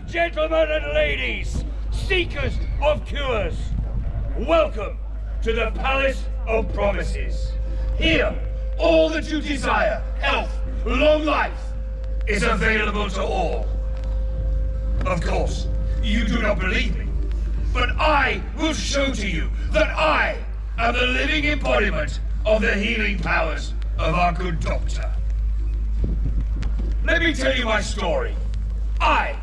Gentlemen and ladies, seekers of cures, welcome to the Palace of Promises. Here, all that you desire, health, long life, is available to all. Of course, you do not believe me, but I will show to you that I am the living embodiment of the healing powers of our good doctor. Let me tell you my story. I,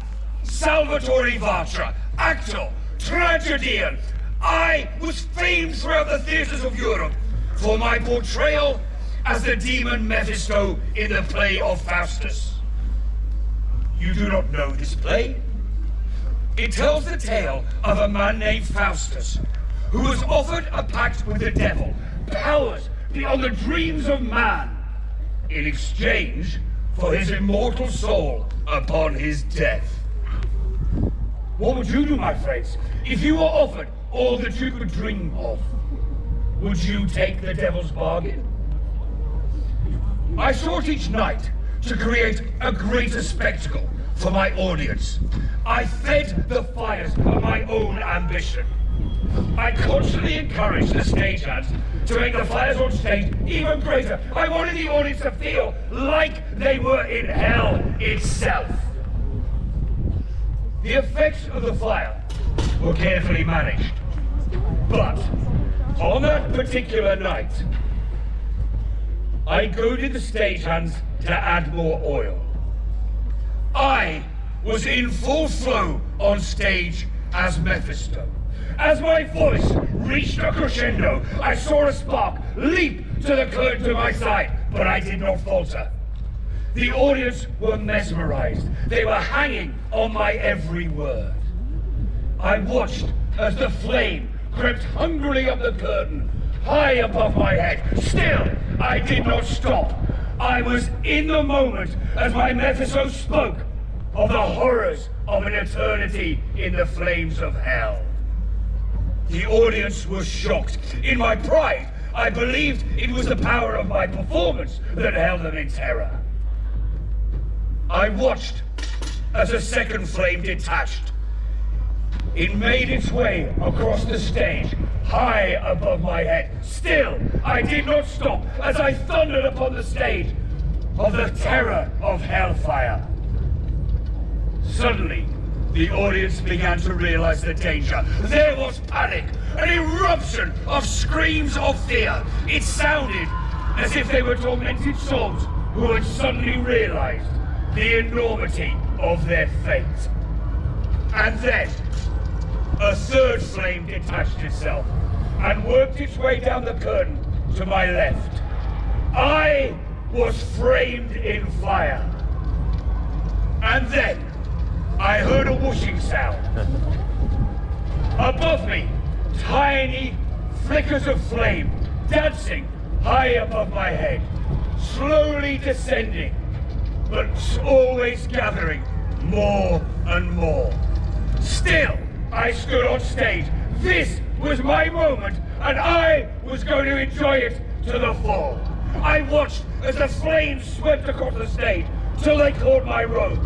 Salvatore Vatra, actor, tragedian, I was famed throughout the theatres of Europe for my portrayal as the demon Mephisto in the play of Faustus. You do not know this play? It tells the tale of a man named Faustus, who was offered a pact with the devil, powers beyond the dreams of man, in exchange for his immortal soul upon his death. What would you do, my friends, if you were offered all that you could dream of? Would you take the devil's bargain? I sought each night to create a greater spectacle for my audience. I fed the fires of my own ambition. I constantly encouraged the stagehands to make the fires on stage even greater. I wanted the audience to feel like they were in hell itself. The effects of the fire were carefully managed. But on that particular night, I goaded the stagehands to add more oil. I was in full flow on stage as Mephisto. As my voice reached a crescendo, I saw a spark leap to the curtain to my side, but I did not falter. The audience were mesmerized. They were hanging on my every word. I watched as the flame crept hungrily up the curtain, high above my head. Still, I did not stop. I was in the moment as my Mephisto spoke of the horrors of an eternity in the flames of hell. The audience was shocked. In my pride, I believed it was the power of my performance that held them in terror. I watched as a second flame detached. It made its way across the stage, high above my head. Still, I did not stop as I thundered upon the stage of the terror of hellfire. Suddenly, the audience began to realize the danger. There was panic, an eruption of screams of fear. It sounded as if they were tormented souls who had suddenly realized the enormity of their fate. And then, a third flame detached itself and worked its way down the curtain to my left. I was framed in fire. And then, I heard a whooshing sound. Above me, tiny flickers of flame dancing high above my head, slowly descending, but always gathering more and more. Still, I stood on stage. This was my moment, and I was going to enjoy it to the full. I watched as the flames swept across the stage till they caught my robe.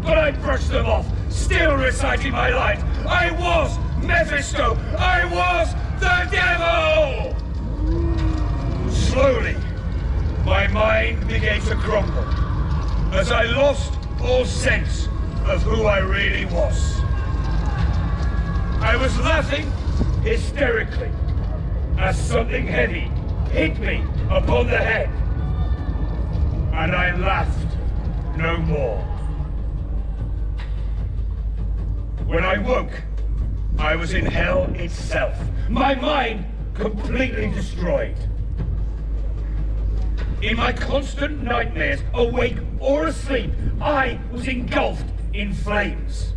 But I brushed them off, still reciting my lines. I was Mephisto! I was the devil! Slowly, my mind began to crumble as I lost all sense of who I really was. I was laughing hysterically as something heavy hit me upon the head, and I laughed no more. When I woke, I was in hell itself, my mind completely destroyed. In my constant nightmares, awake or asleep, I was engulfed in flames.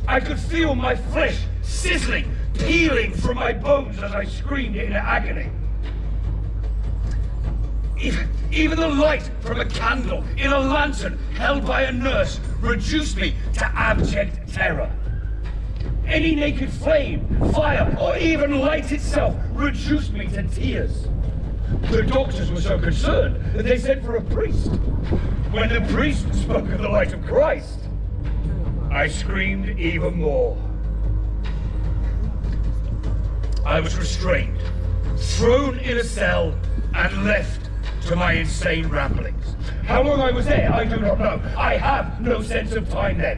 I could feel my flesh sizzling, peeling from my bones as I screamed in agony. Even the light from a candle in a lantern held by a nurse reduced me to abject terror. Any naked flame, fire, or even light itself reduced me to tears. The doctors were so concerned that they sent for a priest. When the priest spoke of the light of Christ, I screamed even more. I was restrained, thrown in a cell, and left to my insane ramblings. How long I was there, I do not know. I have no sense of time then.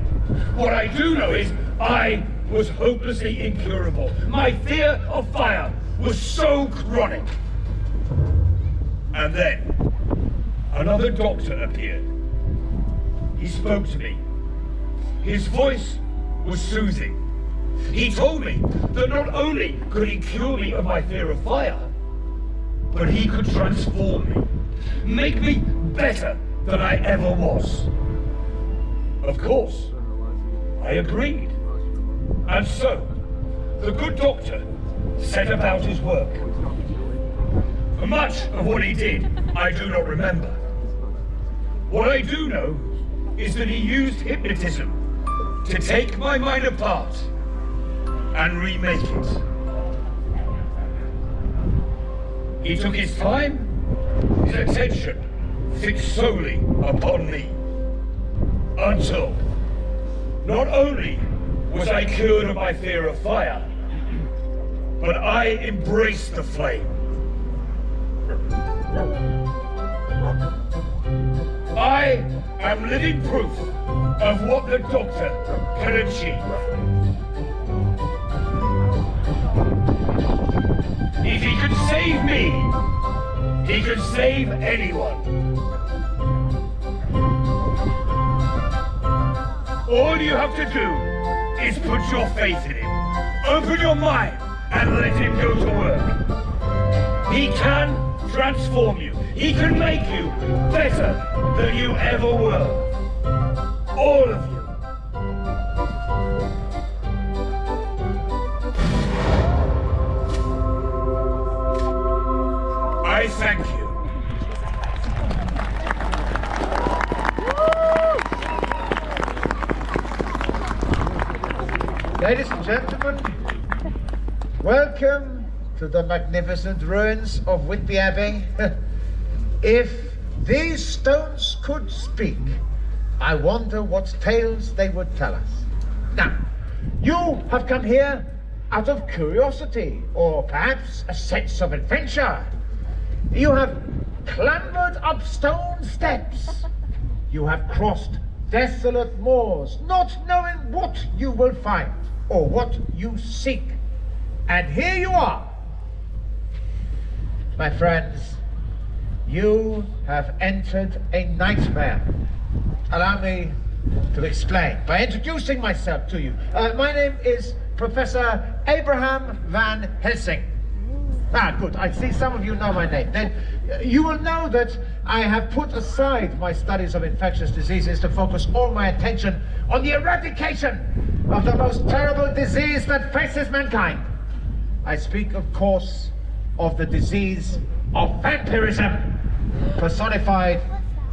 What I do know is I was hopelessly incurable. My fear of fire was so chronic. And then, another doctor appeared. He spoke to me. His voice was soothing. He told me that not only could he cure me of my fear of fire, but he could transform me, make me better than I ever was. Of course, I agreed. And so, the good doctor set about his work. Much of what he did, I do not remember. What I do know is that he used hypnotism to take my mind apart and remake it. He took his time, his attention fixed solely upon me. Until, not only was I cured of my fear of fire, but I embraced the flame. I am living proof of what the doctor can achieve. If he could save me, he could save anyone. All you have to do is put your faith in him. Open your mind and let him go to work. He can transform you. He can make you better than you ever were. All of you. I thank you. Ladies and gentlemen, welcome to the magnificent ruins of Whitby Abbey. If these stones could speak, I wonder what tales they would tell us. Now, you have come here out of curiosity, or perhaps a sense of adventure. You have clambered up stone steps. You have crossed desolate moors, not knowing what you will find or what you seek. And here you are. My friends, you have entered a nightmare. Allow me to explain by introducing myself to you. My name is Professor Abraham Van Helsing. Ah, good. I see some of you know my name. Then you will know that I have put aside my studies of infectious diseases to focus all my attention on the eradication of the most terrible disease that faces mankind. I speak, of course, of the disease of vampirism, personified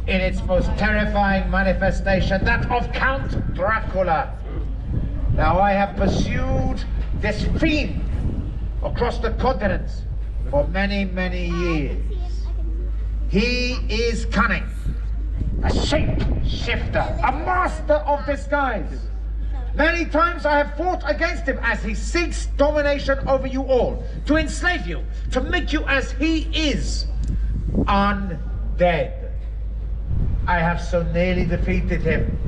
in its most terrifying manifestation, that of Count Dracula. Now, I have pursued this fiend across the continents for many, many years. He is cunning, a shape-shifter, a master of disguise. Many times I have fought against him as he seeks domination over you all, to enslave you, to make you as he is, undead. I have so nearly defeated him,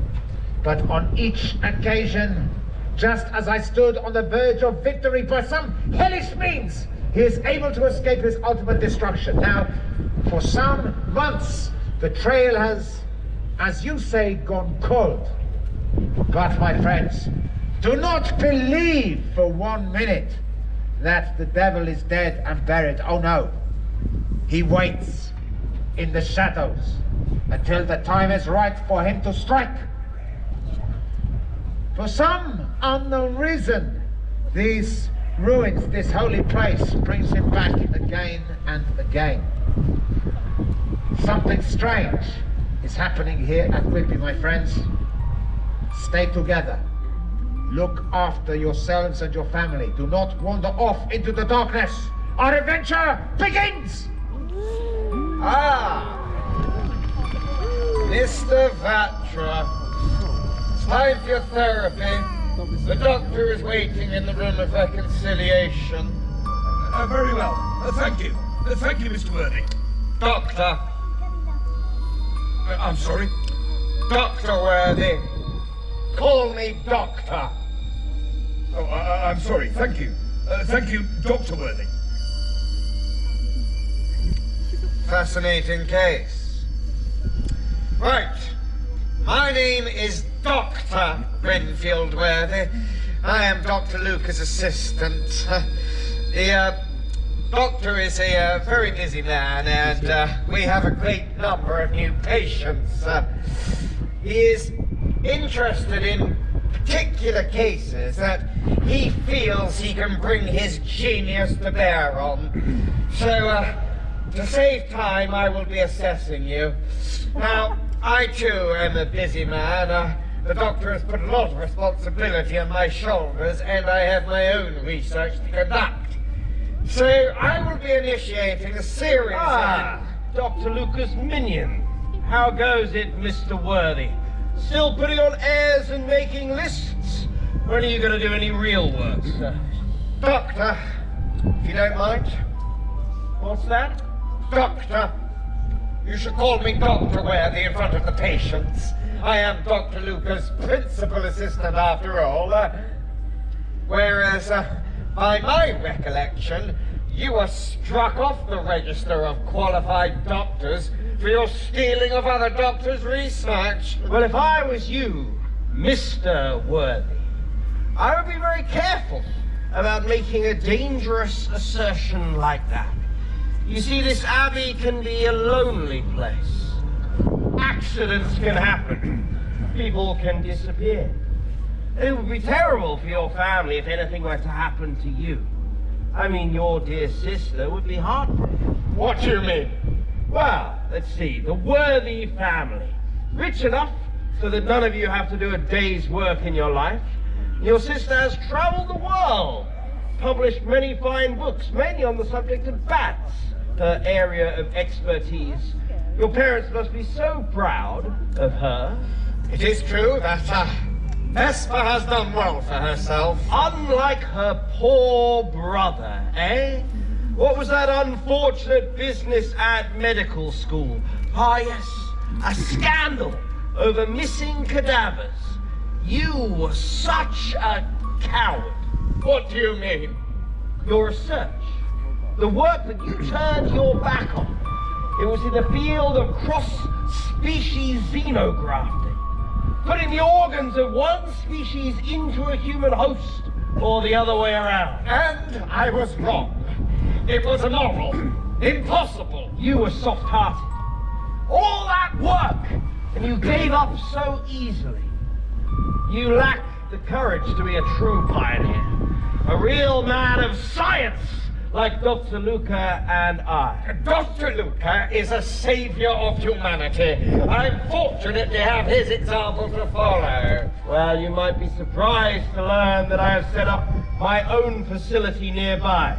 but on each occasion, just as I stood on the verge of victory, by some hellish means, he is able to escape his ultimate destruction. Now, for some months, the trail has, as you say, gone cold. But, my friends, do not believe for 1 minute that the devil is dead and buried. Oh no. He waits in the shadows until the time is right for him to strike. For some unknown reason, these ruins, this holy place, brings him back again and again. Something strange is happening here at Whitby, my friends. Stay together. Look after yourselves and your family. Do not wander off into the darkness. Our adventure begins! Ah! Mr. Vatra. Time for your therapy. The doctor is waiting in the room of reconciliation. Very well. Thank you. Thank you, Mr. Worthy. Doctor. I'm sorry. Dr. Worthy. Call me Doctor. Oh, I'm sorry. Thank you. Thank you, Dr. Worthy. Fascinating case. Right. My name is Dr. Renfield Worthy. I am Dr. Luca's assistant. The doctor is a very busy man, and we have a great number of new patients. He is interested in particular cases that he feels he can bring his genius to bear on. So, to save time, I will be assessing you. Now, I too am a busy man. The doctor has put a lot of responsibility on my shoulders, and I have my own research to conduct. So I will be initiating a series of... Dr. Luca's minion. How goes it, Mr. Worthy? Still putting on airs and making lists? When are you going to do any real work, sir? Doctor, if you don't mind. What's that? Doctor. You should call me Dr. Worthy in front of the patients. I am Dr. Luca's principal assistant after all. Whereas, by my recollection, you were struck off the register of qualified doctors for your stealing of other doctors' research. Well, if I was you, Mr. Worthy, I would be very careful about making a dangerous assertion like that. You see, this abbey can be a lonely place. Accidents can happen. People can disappear. It would be terrible for your family if anything were to happen to you. I mean, your dear sister would be heartbroken. What do you mean? Well, let's see. The Worthy family. Rich enough so that none of you have to do a day's work in your life. Your sister has traveled the world, published many fine books, mainly on the subject of bats, her area of expertise. Your parents must be so proud of her. It is true that Vespa has done well for herself. Unlike her poor brother, eh? What was that unfortunate business at medical school? Ah, yes, a scandal over missing cadavers. You were such a coward. What do you mean? Your research, the work that you turned your back on, it was in the field of cross-species xenografting, putting the organs of one species into a human host, or the other way around. And I was wrong. It was immoral. Impossible. You were soft-hearted. All that work, and you gave up so easily. You lack the courage to be a true pioneer, a real man of science, like Dr. Luca and I. Dr. Luca is a savior of humanity. I'm fortunate to have his example to follow. Well, you might be surprised to learn that I have set up my own facility nearby,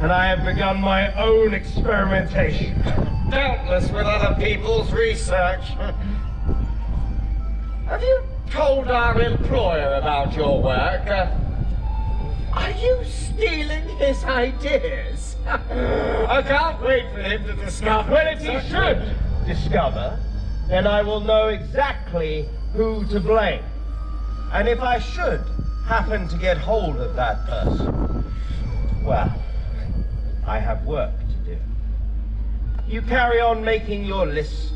and I have begun my own experimentation. Doubtless with other people's research. Have you told our employer about your work? Are you stealing his ideas? I can't wait for him to discover. Well, if he should discover, then I will know exactly who to blame. And if I should happen to get hold of that person, well, I have work to do. You carry on making your lists,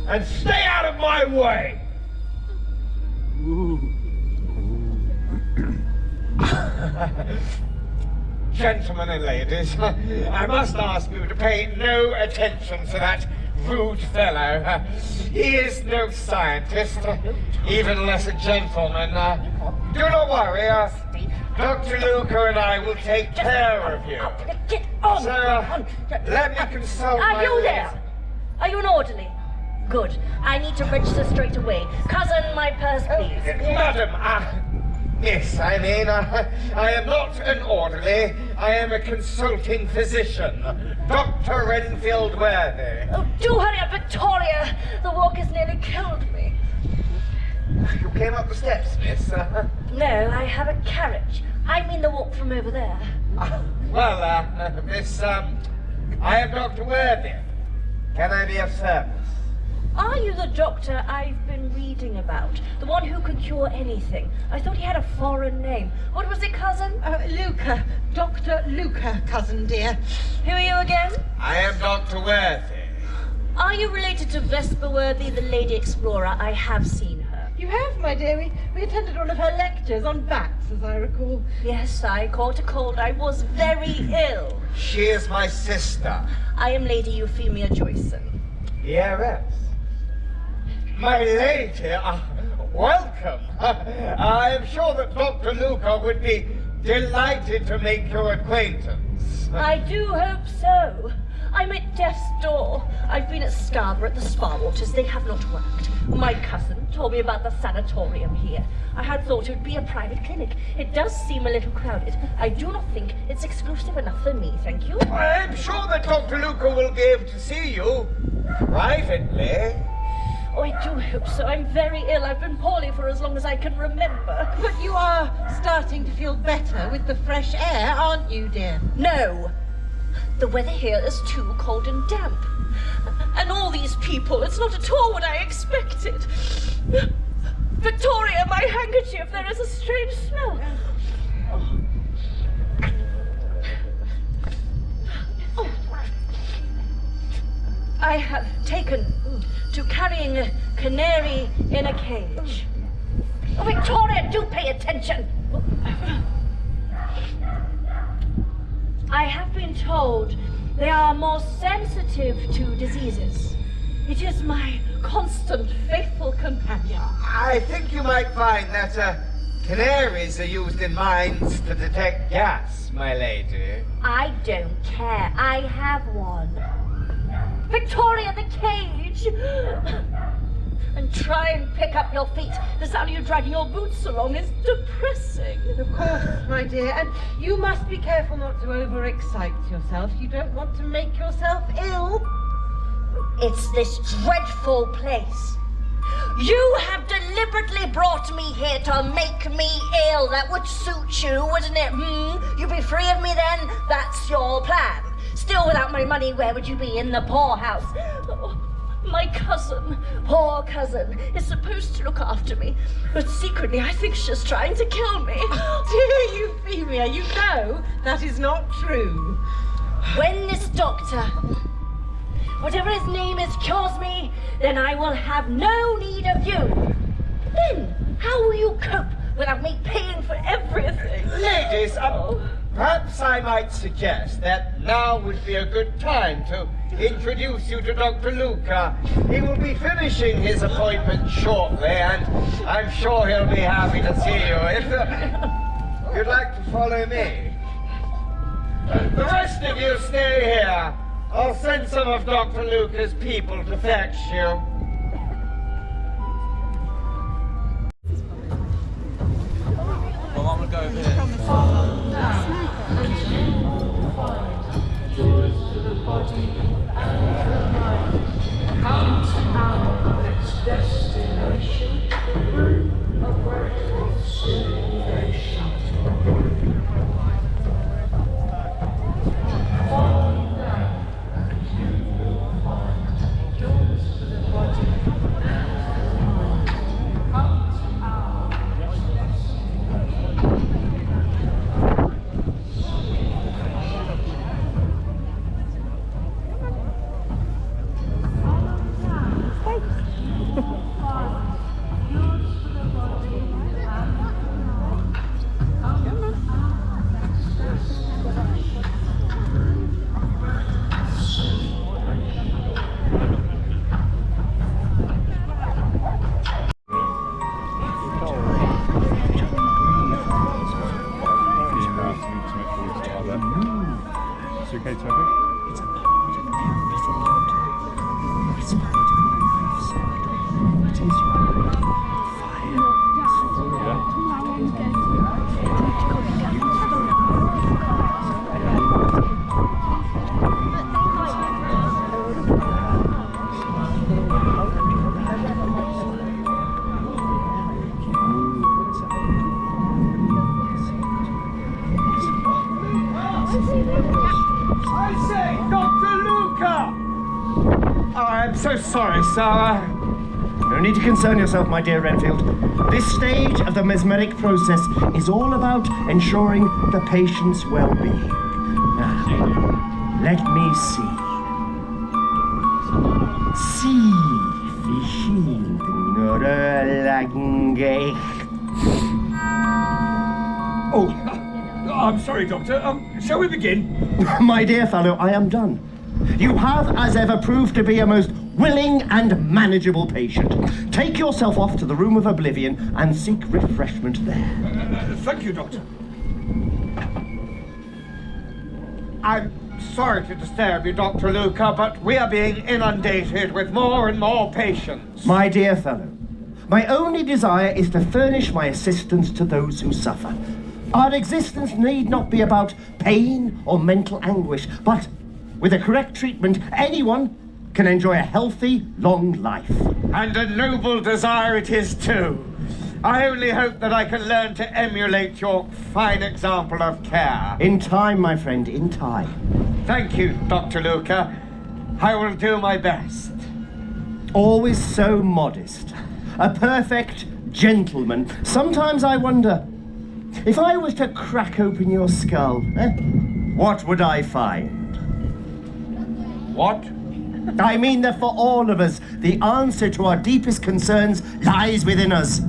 and stay out of my way! Gentlemen and ladies, I must ask you to pay no attention to that rude fellow. He is no scientist, even less a gentleman. Do not worry, Dr. Luca and I will take care of you. Get on! So, let me consult Are my you list. there? Are you an orderly? Good. I need to register straight away. Cousin, my purse, please. Madam, yes, I mean, I am not an orderly. I am a consulting physician. Dr. Renfield Worthy. Oh, do hurry up, Victoria. The walk has nearly killed me. You came up the steps, miss. No, I have a carriage. I mean the walk from over there. Well, miss, I am Dr. Worthy. Can I be of service? Are you the doctor I've been reading about? The one who could cure anything? I thought he had a foreign name. What was it, cousin? Luca. Dr. Luca, cousin dear. Who are you again? I am Dr. Worthy. Are you related to Vesper Worthy, the lady explorer? I have seen her. You have, my dear. We attended one of her lectures on bats, as I recall. Yes, I caught a cold. I was very ill. She is my sister. I am Lady Euphemia Joyson. Yes. My lady, welcome. I am sure that Dr. Luca would be delighted to make your acquaintance. I do hope so. I'm at death's door. I've been at Scarborough at the Spa Waters. They have not worked. My cousin told me about the sanatorium here. I had thought it would be a private clinic. It does seem a little crowded. I do not think it's exclusive enough for me, thank you. I'm sure that Dr. Luca will be able to see you privately. Oh, I do hope so. I'm very ill. I've been poorly for as long as I can remember. But you are starting to feel better with the fresh air, aren't you, dear? No. The weather here is too cold and damp. And all these people, it's not at all what I expected. Victoria, my handkerchief, there is a strange smell. Oh. Oh. I have taken to carrying a canary in a cage. Oh, Victoria, do pay attention. I have been told they are more sensitive to diseases. It is my constant, faithful companion. I think you might find that canaries are used in mines to detect gas, my lady. I don't care. I have one. Victoria, the cage! And try and pick up your feet. The sound of you dragging your boots along is depressing. Of course, my dear, and you must be careful not to overexcite yourself. You don't want to make yourself ill. It's this dreadful place. You have deliberately brought me here to make me ill. That would suit you, wouldn't it? You'd be free of me then? That's your plan. Still without my money, where would you be? In the poorhouse. Oh, my cousin, poor cousin, is supposed to look after me, but secretly I think she's trying to kill me. Dear Euphemia, you know that is not true. When this doctor, whatever his name is, cures me, then I will have no need of you. Then, how will you cope without me paying for everything? Ladies, perhaps I might suggest that now would be a good time to introduce you to Dr. Luca. He will be finishing his appointment shortly, and I'm sure he'll be happy to see you. If you'd like to follow me. The rest of you stay here. I'll send some of Dr. Luca's people to fetch you. Well, I'm gonna go over here. Dr. Luca! Oh, I'm so sorry, sir. No need to concern yourself, my dear Renfield. This stage of the mesmeric process is all about ensuring the patient's well-being. Now, let me see. Oh, I'm sorry, Doctor. Shall we begin? My dear fellow, I am done. You have, as ever, proved to be a most willing and manageable patient. Take yourself off to the room of oblivion and seek refreshment there. Thank you, Doctor. I'm sorry to disturb you, Dr. Luca, but we are being inundated with more and more patients. My dear fellow, my only desire is to furnish my assistance to those who suffer. Our existence need not be about pain or mental anguish, but with a correct treatment, anyone can enjoy a healthy, long life. And a noble desire it is too. I only hope that I can learn to emulate your fine example of care. In time, my friend, in time. Thank you, Dr. Luca. I will do my best. Always so modest. A perfect gentleman. Sometimes I wonder, if I was to crack open your skull, what would I find? What? I mean that for all of us, the answer to our deepest concerns lies within us.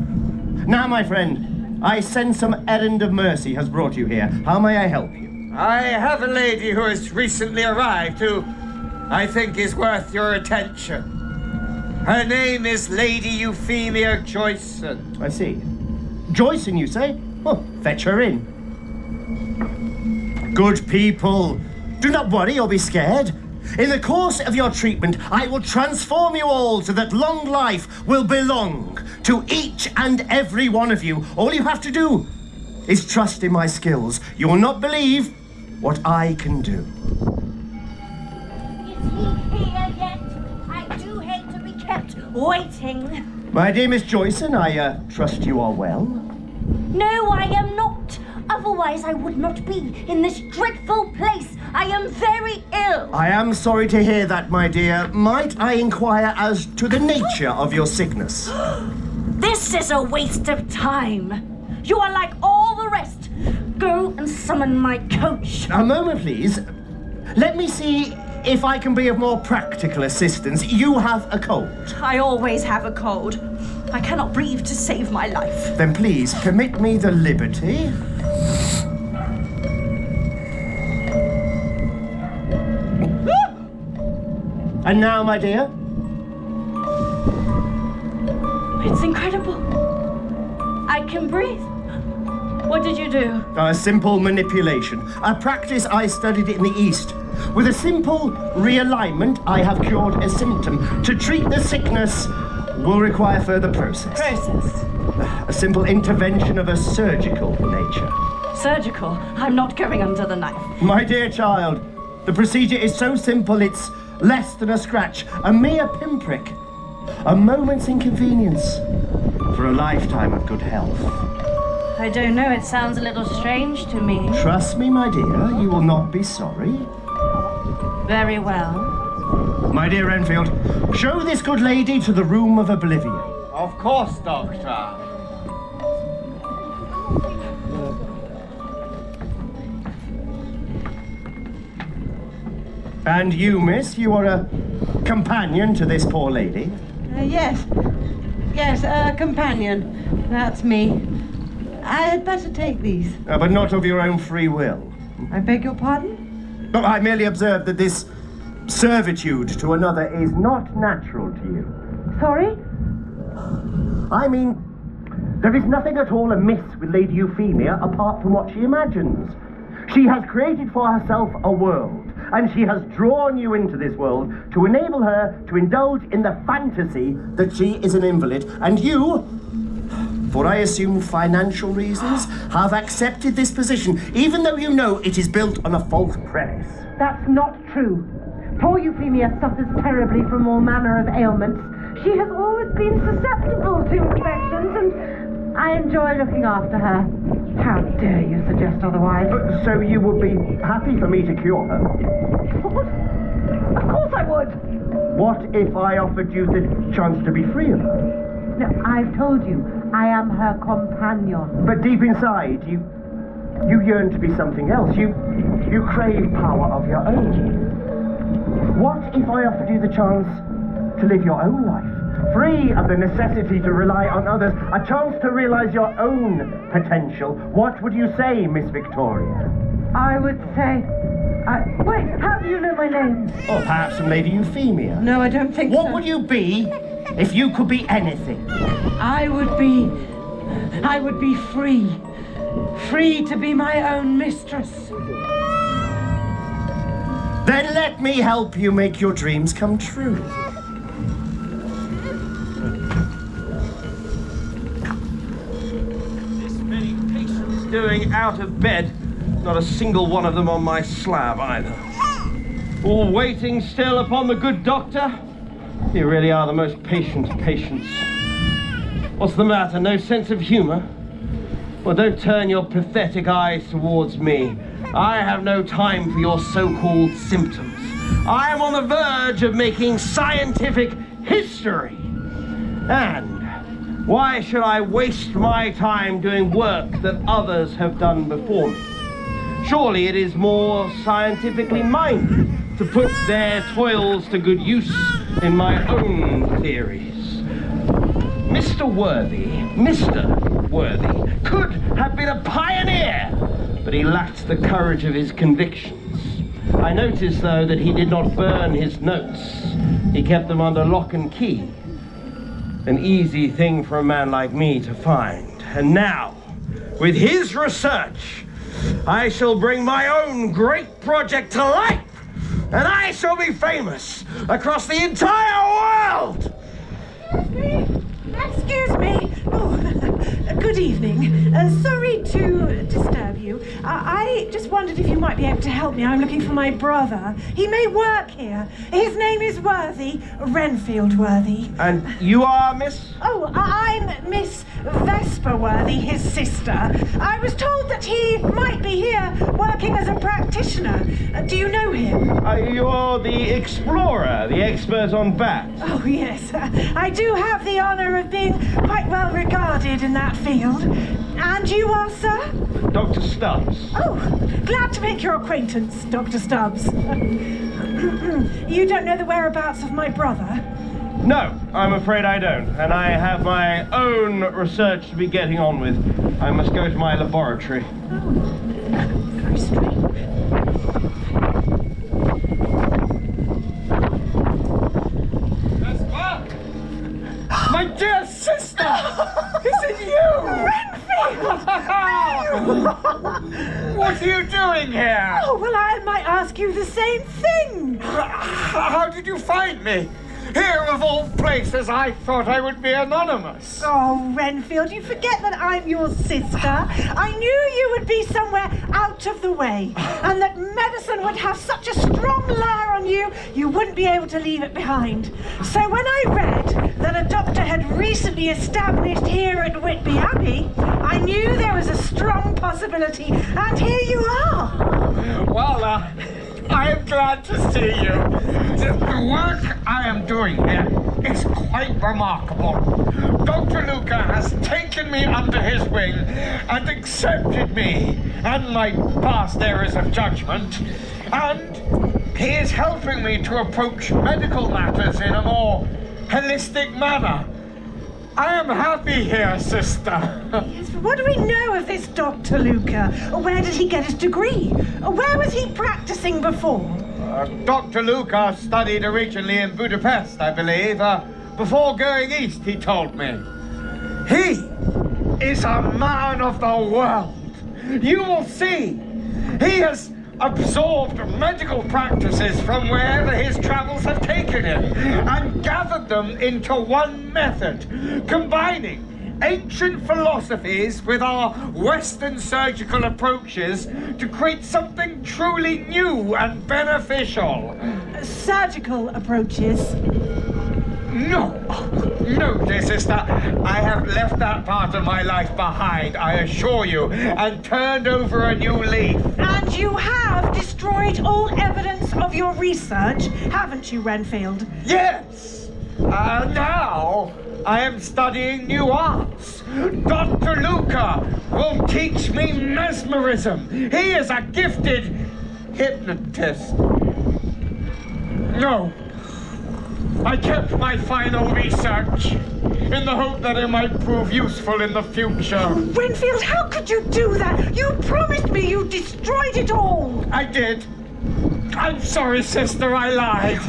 Now, my friend, I sense some errand of mercy has brought you here. How may I help you? I have a lady who has recently arrived who I think is worth your attention. Her name is Lady Euphemia Joyson. I see. Joyson, you say? Well, fetch her in. Good people, do not worry or be scared. In the course of your treatment, I will transform you all so that long life will belong to each and every one of you. All you have to do is trust in my skills. You will not believe what I can do. Is he here yet? I do hate to be kept waiting. My dear Miss Joyson, I trust you are well. No, I am not. Otherwise, I would not be in this dreadful place. I am very ill. I am sorry to hear that, my dear. Might I inquire as to the nature of your sickness? This is a waste of time. You are like all the rest. Go and summon my coach. A moment, please. Let me see if I can be of more practical assistance. You have a cold. I always have a cold. I cannot breathe to save my life. Then please permit me the liberty. And now, my dear? It's incredible. I can breathe. What did you do? A simple manipulation. A practice I studied in the East. With a simple realignment, I have cured a symptom. To treat the sickness will require further process. A simple intervention of a surgical nature. Surgical? I'm not going under the knife. My dear child, the procedure is so simple it's less than a scratch, a mere pinprick. A moment's inconvenience for a lifetime of good health. I don't know, it sounds a little strange to me. Trust me, my dear, you will not be sorry. Very well. My dear Renfield, show this good lady to the room of oblivion. Of course, Doctor. And you, miss, you are a companion to this poor lady? Yes, a companion. That's me. I had better take these. But not of your own free will. I beg your pardon? No, I merely observe that this servitude to another is not natural to you. Sorry? I mean, there is nothing at all amiss with Lady Euphemia apart from what she imagines. She has created for herself a world, and she has drawn you into this world to enable her to indulge in the fantasy that she is an invalid, and you, for I assume financial reasons, have accepted this position, even though you know it is built on a false premise. That's not true. Poor Euphemia suffers terribly from all manner of ailments. She has always been susceptible to infections, and I enjoy looking after her. How dare you suggest otherwise? So you would be happy for me to cure her? What? What if I offered you the chance to be free of her? No, I've told you, I am her companion. But deep inside, you yearn to be something else. You crave power of your own. What if I offered you the chance to live your own life, free of the necessity to rely on others, a chance to realize your own potential? What would you say, Miss Victoria? I would say... wait, how do you know my name? Or perhaps some Lady Euphemia? No, I don't think so. What would you be if you could be anything? I would be free. Free to be my own mistress. Then let me help you make your dreams come true. This many patients doing out of bed. Not a single one of them on my slab either. All waiting still upon the good doctor. You really are the most patient patients. What's the matter? No sense of humor? Well, don't turn your pathetic eyes towards me. I have no time for your so-called symptoms. I am on the verge of making scientific history. And why should I waste my time doing work that others have done before me? Surely it is more scientifically minded to put their toils to good use in my own theories. Mr. Worthy could have been a pioneer, but he lacked the courage of his convictions. I noticed, though, that he did not burn his notes. He kept them under lock and key. An easy thing for a man like me to find. And now, with his research, I shall bring my own great project to life, and I shall be famous across the entire world! Excuse me. Oh, good evening. Sorry to disturb you. I just wondered if you might be able to help me. I'm looking for my brother. He may work here. His name is Worthy, Renfield Worthy. And you are Miss? Oh, I'm Miss Vesper Worthy, his sister. I was told that he might be here working as a practitioner. Do you know him? You're the explorer, the expert on bats. Oh, yes. I do have the honor of being quite well regarded in that field. And you are, sir? Dr. Stubbs. Oh, glad to make your acquaintance, Dr. Stubbs. You don't know the whereabouts of my brother? No, I'm afraid I don't. And I have my own research to be getting on with. I must go to my laboratory. Oh, very strange. My dear sister! Is it you? Renfield! What are you doing here? Oh, well, I might ask you the same thing. How did you find me? Here, of all places, I thought I would be anonymous. Oh, Renfield, you forget that I'm your sister. I knew you would be somewhere out of the way, and that medicine would have such a strong lair on you, you wouldn't be able to leave it behind. So when I read that a doctor had recently established here at Whitby Abbey, I knew there was a strong possibility, and here you are. Well, I am glad to see you. The work I am doing here is quite remarkable. Dr. Luca has taken me under his wing and accepted me and my past errors of judgment, and he is helping me to approach medical matters in a more holistic manner. I am happy here, sister. Yes, but what do we know of this Dr. Luca? Where did he get his degree? Where was he practicing before? Dr. Luca studied originally in Budapest, I believe. Before going east, he told me. He is a man of the world. You will see. He has absorbed medical practices from wherever his travels have taken him and gathered them into one method, combining ancient philosophies with our Western surgical approaches to create something truly new and beneficial. Surgical approaches? No, dear sister. I have left that part of my life behind, I assure you, and turned over a new leaf. And you have destroyed all evidence of your research, haven't you, Renfield? Yes. Now I am studying new arts. Dr. Luca will teach me mesmerism. He is a gifted hypnotist. No. I kept my final research in the hope that it might prove useful in the future. Renfield, how could you do that? You promised me you destroyed it all. I did. I'm sorry, sister, I lied.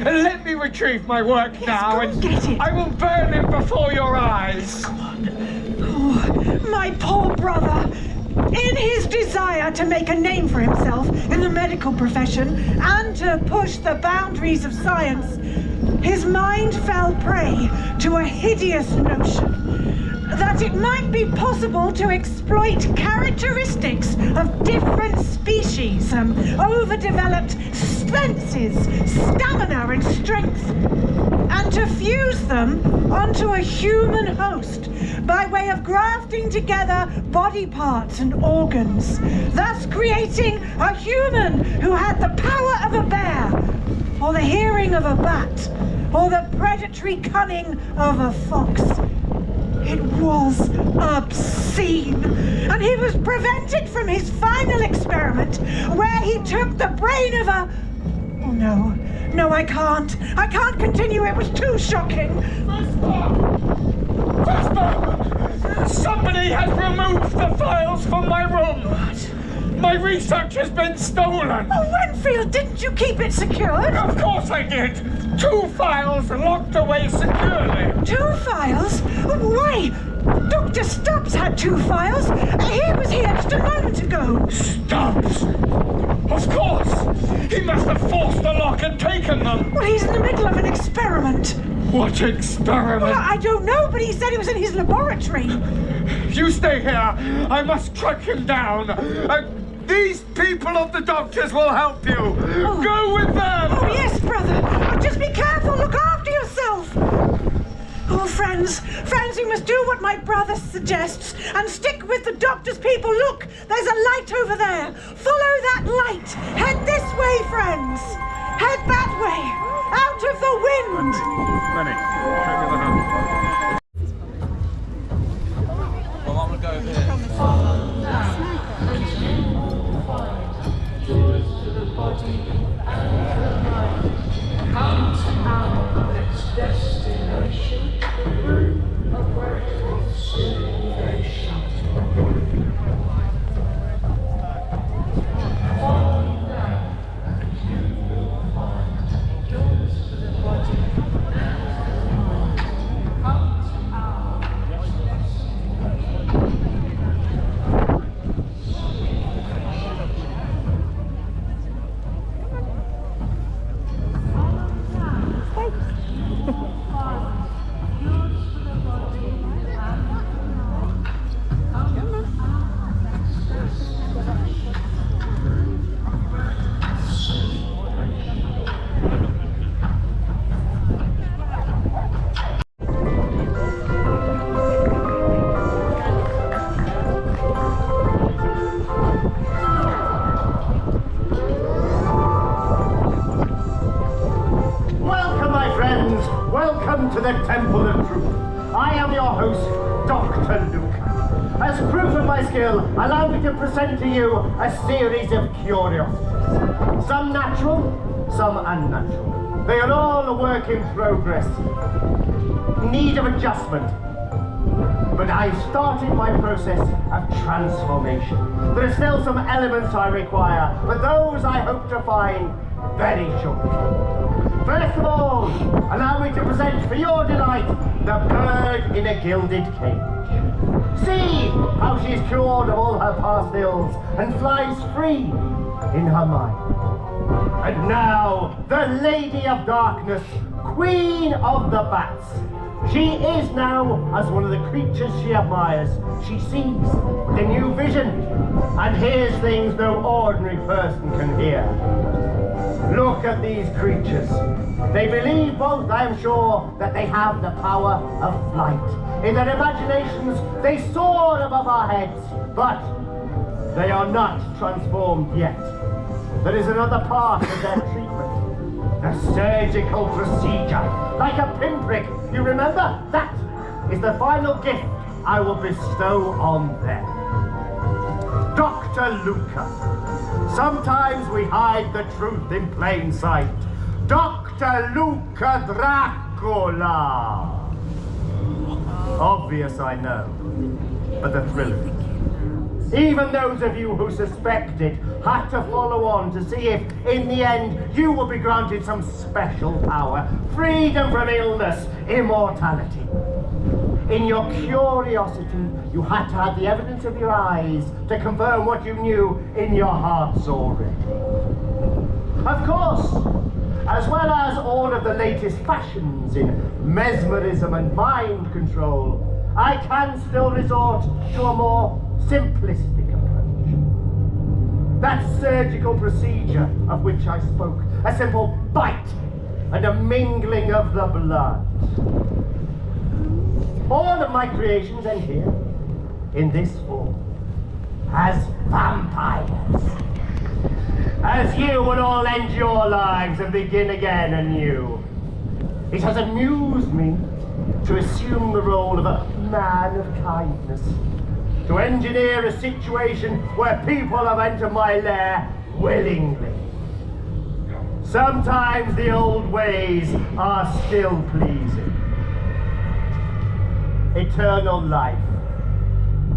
Let me retrieve my work now, and get it. I will burn it before your eyes. Oh, my poor brother. In his desire to make a name for himself in the medical profession and to push the boundaries of science, his mind fell prey to a hideous notion that it might be possible to exploit characteristics of different species, overdeveloped senses, stamina and strength, and to fuse them onto a human host by way of grafting together body parts and organs, thus creating a human who had the power of a bear, or the hearing of a bat, or the predatory cunning of a fox. It was obscene, and he was prevented from his final experiment, where he took the brain of a... Oh, no, I can't continue, it was too shocking. Vesper! Somebody has removed the files from my room. What? My research has been stolen. Oh, Renfield, didn't you keep it secured? Of course I did. 2 files locked away securely. 2 files? Why? Dr. Stubbs had 2 files. He was here just a moment ago. Stubbs? Of course. He must have forced the lock and taken them. Well, he's in the middle of an experiment. What experiment? Well, I don't know, but he said it was in his laboratory. You stay here. I must track him down. These people of the doctors will help you. Oh. Go with them. Oh, yes, brother. Oh, just be careful. Look after yourself. Oh, friends, you must do what my brother suggests and stick with the doctor's people. Look, there's a light over there. Follow that light. Head this way, friends. Head that way. Out of the wind. Well, I'm going to go over here. Welcome to the Temple of Truth. I am your host, Dr. Luke. As proof of my skill, allow me to present to you a series of curiosities. Some natural, some unnatural. They are all a work in progress, need of adjustment. But I've started my process of transformation. There are still some elements I require, but those I hope to find very shortly. First of all, allow me to present for your delight the bird in a gilded cage. See how she's cured of all her past ills and flies free in her mind. And now, the Lady of Darkness, Queen of the Bats. She is now, as one of the creatures she admires, she sees with a new vision and hears things no ordinary person can hear. Look at these creatures. They believe both, I am sure, that they have the power of flight. In their imaginations, they soar above our heads, but they are not transformed yet. There is another part of their treatment. The surgical procedure. Like a pinprick, you remember? That is the final gift I will bestow on them. Dr. Luca. Sometimes we hide the truth in plain sight. Dr. Luca Dracula. Obvious, I know, but the thrill of it. Even those of you who suspected had to follow on to see if, in the end, you will be granted some special power, freedom from illness, immortality. In your curiosity, you had to have the evidence of your eyes to confirm what you knew in your hearts already. Of course, as well as all of the latest fashions in mesmerism and mind control, I can still resort to a more simplistic approach. That surgical procedure of which I spoke, a simple bite and a mingling of the blood. All of my creations end here, in this form, as vampires. As you will all end your lives and begin again anew. It has amused me to assume the role of a man of kindness, to engineer a situation where people have entered my lair willingly. Sometimes the old ways are still pleasing. Eternal life.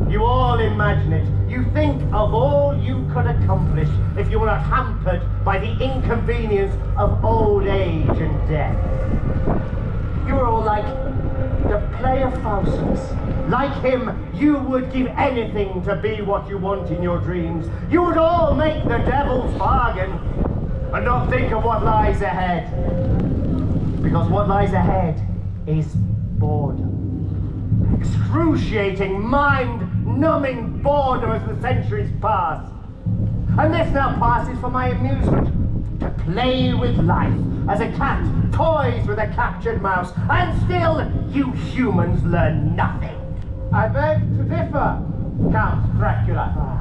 You all imagine it. You think of all you could accomplish if you were not hampered by the inconvenience of old age and death. You are all like the player Faustus. Like him, you would give anything to be what you want in your dreams. You would all make the devil's bargain and not think of what lies ahead. Because what lies ahead is boredom. Excruciating, mind-numbing boredom as the centuries pass. And this now passes for my amusement, to play with life, as a cat toys with a captured mouse, and still you humans learn nothing. I beg to differ, Count Dracula.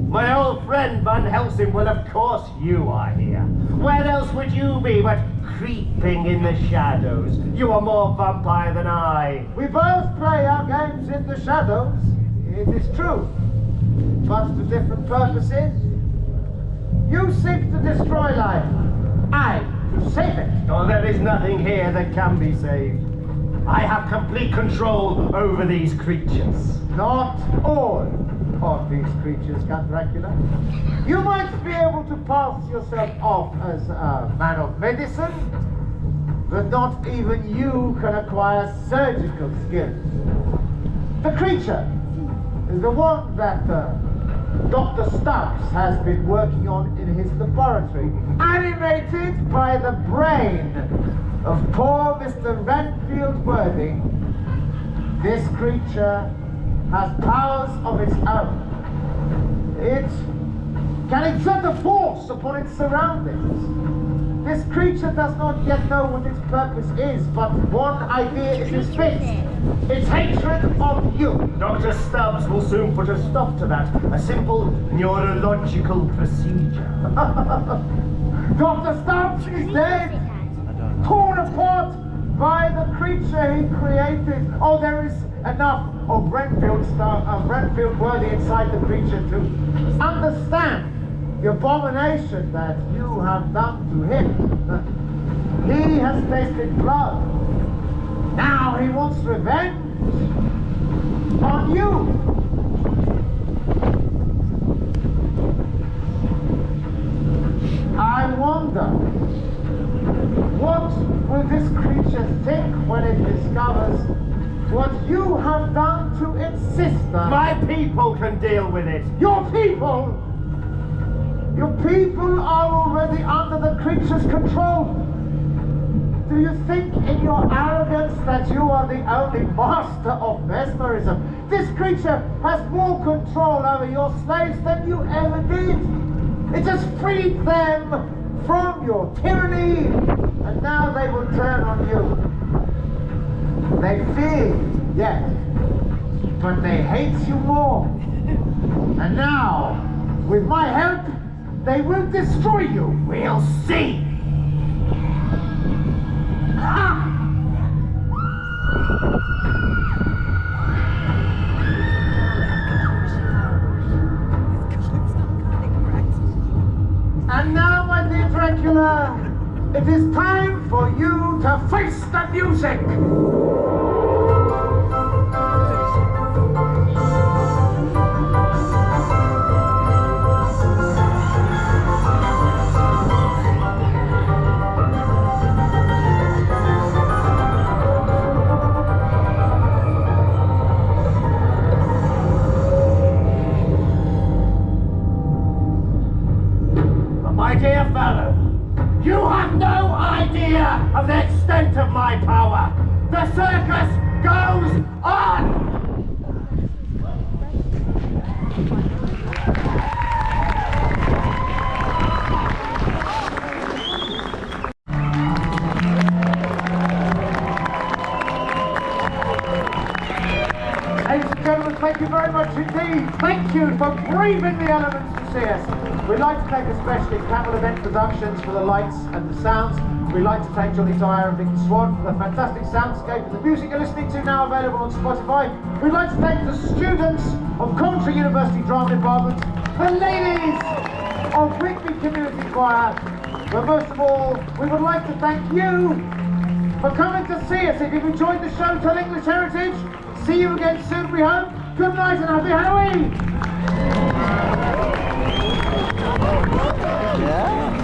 My old friend Van Helsing, well, of course you are here. Where else would you be but creeping in the shadows? You are more vampire than I. We both play our games in the shadows, it is true, but to different purposes. You seek to destroy life, I to save it. Oh, there is nothing here that can be saved. I have complete control over these creatures. Not all of these creatures, Count Dracula. You might be able to pass yourself off as a man of medicine, but not even you can acquire surgical skills. The creature is the one that Dr. Stubbs has been working on in his laboratory, animated by the brain of poor Mr. Renfield Worthy. This creature has powers of its own. It can exert a force upon its surroundings. This creature does not yet know what its purpose is, but one idea is fixed. It's hatred of you. Dr. Stubbs will soon put a stop to that. A simple neurological procedure. Dr. Stubbs is dead, torn apart by the creature he created. Oh, there is enough of Renfield Worthy inside the creature to understand the abomination that you have done to him. He has tasted blood. Now he wants revenge on you. I wonder, what will this creature think when it discovers what you have done to its sister? My people can deal with it. Your people? Your people are already under the creature's control. Do you think in your arrogance that you are the only master of mesmerism? This creature has more control over your slaves than you ever did. It has freed them from your tyranny, and now they will turn on you. They fear you, yes, but they hate you more. And now, with my help, they will destroy you. We'll see. Ha! And now, my dear Dracula, it is time for you to face the music! My dear fellow, you have no idea of the extent of my power. The circus goes on! Ladies and gentlemen, thank you very much indeed. Thank you for braving the elements to see us. We'd like to thank especially Camel Event Productions for the lights and the sounds. We'd like to thank Johnny Dyer and Vicky Swan for the fantastic soundscape and the music you're listening to now available on Spotify. We'd like to thank the students of Coventry University Drama Department, the ladies of Whitby Community Choir, but most of all, we would like to thank you for coming to see us. If you've enjoyed the show, Tell English Heritage, see you again soon, we hope. Good night and happy Halloween! Yeah.